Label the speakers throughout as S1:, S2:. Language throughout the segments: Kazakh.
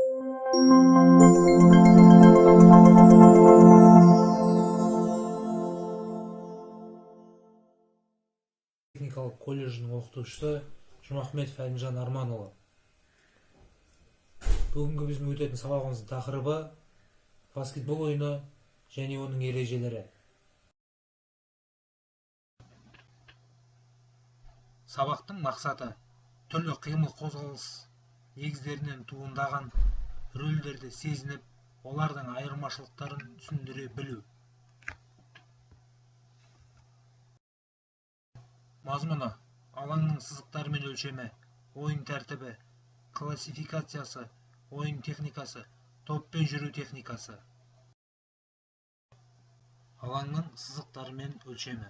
S1: Техникалық колледжінің оқытушысы Жұмахметов Әлімжан Арманұлы. Бүгінгі біздің өтетін сабағымыздың тақырыбы баскетбол ойыны және оның ережелері. Сабақтың мақсаты түрлі қимыл қозғалыс негіздерінен туындаған рөлдерді сезініп, олардың айырмашылықтарын түсіндіре білу. Мазмұны: алаңның сызықтары мен өлшемі, ойын тәртібі, классификациясы, ойын техникасы, топпен жүру техникасы. Алаңның сызықтары мен өлшемі: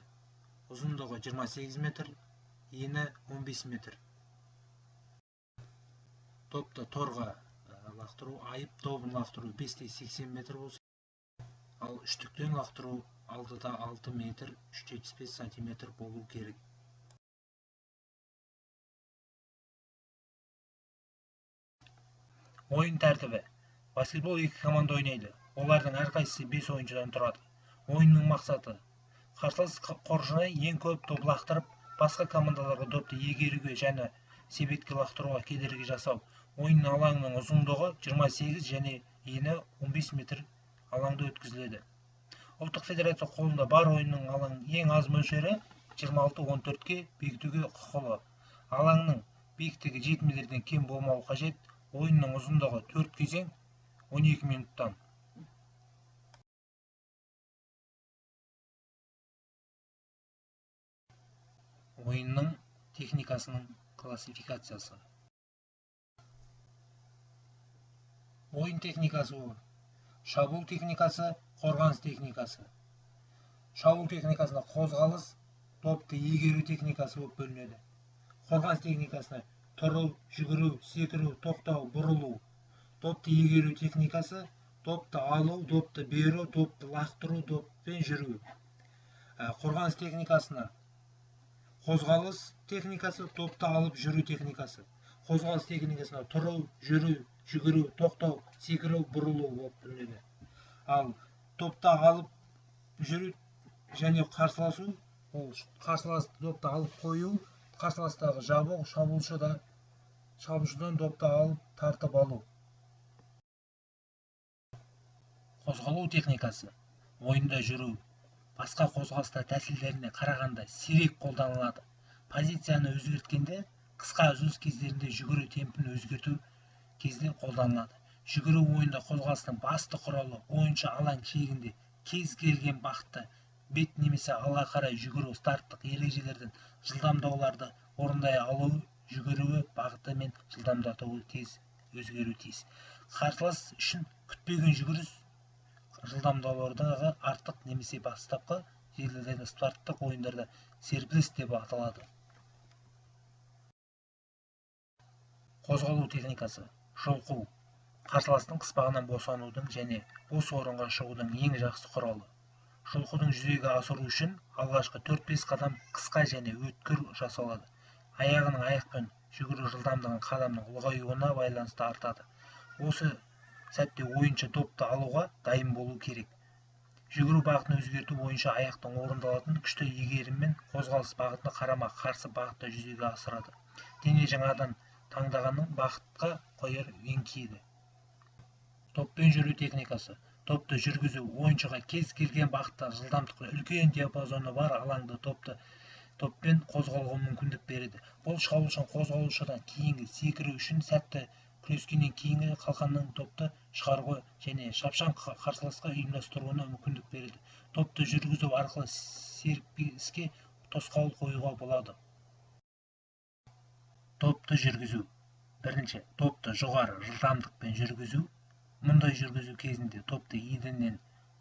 S1: ұзындығы 28 метр, ені 15 метр. Топты торға лақтыру, айып добын лақтыру 5-80 метр болса, ал үштіктен лақтыру 6-6 метр, 375 сантиметр болу керек. Ойын тәртібі: баскетбол екі команда ойнайды. Олардың әрқайсысы 5 ойыншыдан тұрады. Ойынның мақсаты: қарсылас қоржынына ең көп доп лақтырып, басқа командаларға допты егеруге және себетке лақтыруға кедергі жасау. Ойын алаңының ұзындығы 28 және ені 15 метр алаңда өткізіледі. Ұлттық федерация қолында бар ойынның алаңның ең аз мөлшері 26-14-ке бекітуге құқылы. Алаңның биіктігі 7 метрден кем болмауы қажет. Ойынның ұзындығы 4 кезең 12 минуттан. Ойынның техникасының классификациясы. Ойын техникасы: шабуыл техникасы, қорғаныс техникасы. Шабуыл техникасына қозғалыс, топты егеру техникасы болып бөлінеді. Қорғаныс техникасына тұру, жүгіру, секіру, тоқтау, бұрылу. Топты егеру техникасы: топты алу, допты беру, допты лақтыру, доппен жүру. Қорғаныс техникасына қозғалыс техникасы, топты алып жүру техникасы. Қозғалыс техникасына тұру, жүру, жүгіру, тоқтау, секіру, бұрылу болып бөлінеді. Ал топты алып жүру және қарсыласу, ол қарсыласты допты алып қою, қарсыластағы жабу, шабуылшыдан допты алып тартып алу. Қозғалу техникасы: ойында жүру, басқа қозғалыстар тәсілдеріне қарағанда сирек қолданылады. Позицияны өзгерткенде, қысқа үзіліс кездерінде жүгіру темпін өзгерту кезде қолданылады. Жүгіру ойында қозғалыстың басты құралы. Ойыншы алаң шегінде кез келген бағытта бет немесе алға қарай жүгіру старттық ережелердің жылдамдауларды орындай алу, жүгіруі бағыты мен жылдамдатуы тез өзгеру тиіс. Қарсылас үшін күтпеген жүгіріс жылдамдаулардағы артық немесе бастапқы жерлердегі старттық ойындарда серпіліс деп аталады. Қозғалу техникасы: жұлқу, қарсыластың қыспағынан босанудың және бос орынға шығудың ең жақсы құралы. Жұлқудың жүзеге асыру үшін алғашқы 4-5 қадам қысқа және өткір жасалады. Аяғының аяқпен жүгіру жылдамдығын қадамның ұлғаюына байланысты артады. Осы сәтте ойыншы допты алуға дайын болу керек. Жүгіру бағытын өзгерту ойыншы аяқтың орындалатын күшті егеріммен қозғалыс бағытына қарама-қарсы бағытта жүзеге асырады. Дене жаңадан таңдағанның бағытқа қояр еңкейді. Топпен жүру техникасы: топты жүргізу ойыншыға кез келген бағытта жылдамдықпен үлкен диапазоны бар алаңда топпен қозғалуға мүмкіндік береді. Бұл шабуылшының қозғалушыдан кейінгі секіру үшін сәтті күрескеннен кейінгі қалқаннан топты шығаруға және шапшаң қарсыласқа ұйымдастыруына мүмкіндік береді. Топты жүргізу арқылы серпіліске тосқауыл қоюға болады. Топты жүргізу: бірінші, топты жоғары жылдамдықпен жүргізу. Мұндай жүргізу кезінде топты еденнен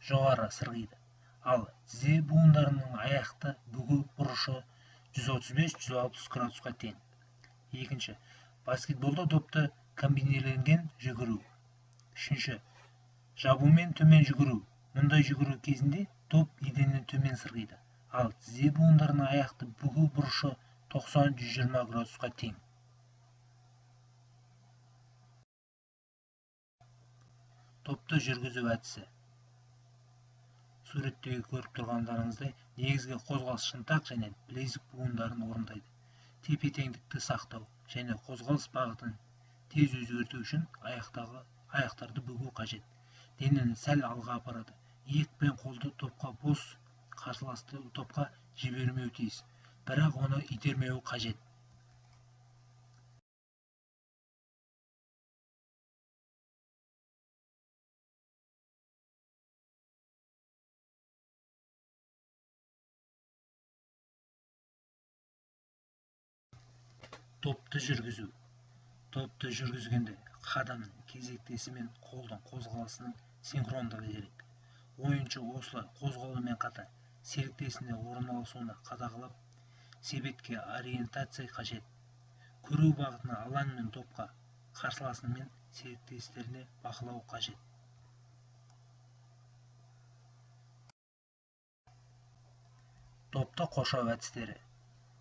S1: жоғары сырғиды. Ал тізе буындарының аяқты бүгу бұрышы 135-160 градусқа тең. Екінші, баскетболда допты комбинирленген жүгіру. Үшінші, жабумен төмен жүгіру. Мұндай жүгіру кезінде топ еденнен төмен сырғиды. Ал тізе буындарының аяқты бүгу бұрышы 90-120 градусқа тең. Топты жүргізу әдісі. Суреттегі көріп тұрғандарыңыздай негізгі қозғалыс шынтақ және білезік буындарын орындайды. Тепе-теңдікті сақтау және қозғалыс бағытын тез өзгерту үшін аяқтарды бүгу қажет. Денені сәл алға апарады. Иек пен қолды топқа бос, қарсыласты топқа жібермеу тиіс, бірақ оны итермеуі қажет. Топты жүргізу. Топты жүргізгенде қадамның кезектесі мен қолдың қозғалысының синхрондығы керек. Ойыншы осылай қозғалумен қатар серіктесіне орналасуына қадағалап, себетке ориентация қажет. Көру бағытына алаң мен топқа қарсыласы мен серіктестеріне бақылау қажет. Топты қоршау әдістері.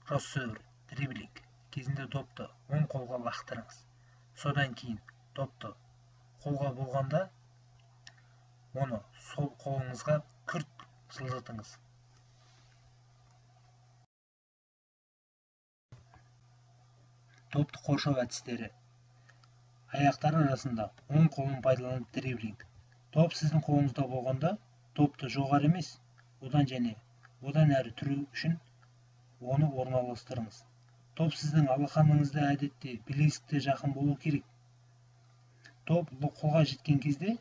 S1: Кроссовер, дриблинг кезінде топты оң қолға лақтырыңыз. Содан кейін топты қолға болғанда оны сол қолыңызға күрт жылжытыңыз. Топты қоршау әдістері. Аяқтар арасында оң қолын пайдаланып дриблинг. Топ сіздің қолыңызда болғанда, топты жоғары емес, одан әрі түру үшін оны орналастырыңыз. Топ сіздің алақаныңызда әдетте білезікке жақын болу керек. Топ қолға жеткен кезде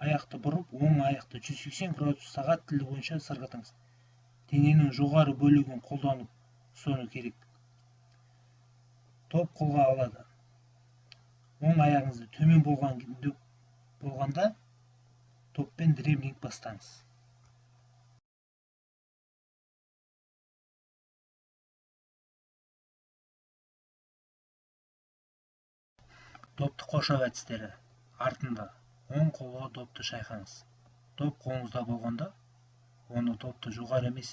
S1: аяқты бұрып, оң аяқты 180 градус сағат тілі бойынша сырғытыңыз. Дененің жоғары бөлігін қолданып соны керек. Топ қолға алады. Оң аяғыңызды төмен болғанда топпен дриблинг бастаңыз. Топты қоршау әдістері. Артында оң қолға топты шайқаңыз. Топ қолыңызда болғанда, оны топты жоғары емес,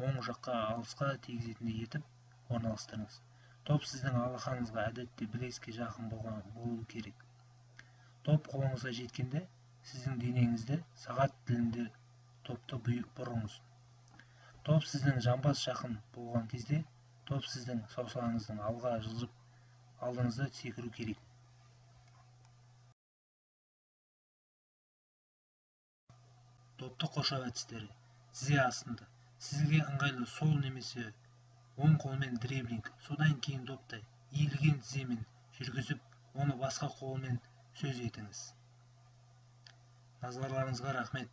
S1: оң жаққа алысқа тигізетіндей етіп орналастырыңыз. Топ сіздің алақаныңызға әдетте білезікке жақын болу керек. Топ қолыңызға жеткенде, сіздің денеңізді сағат тілінде топты бұрыңыз. Топ сіздің жамбас жақын болған кезде, топ сіздің саусағыңыздың алға жылжып алдыңызда секіру керек. Топты қоршау әдістері. Тізе астында. Сізге ыңғайлы сол немесе оң қолмен дриблинг. Содан кейін топты иілген тіземен жүргізіп, оны басқа қолмен сөз етіңіз. Назарларыңызға рахмет.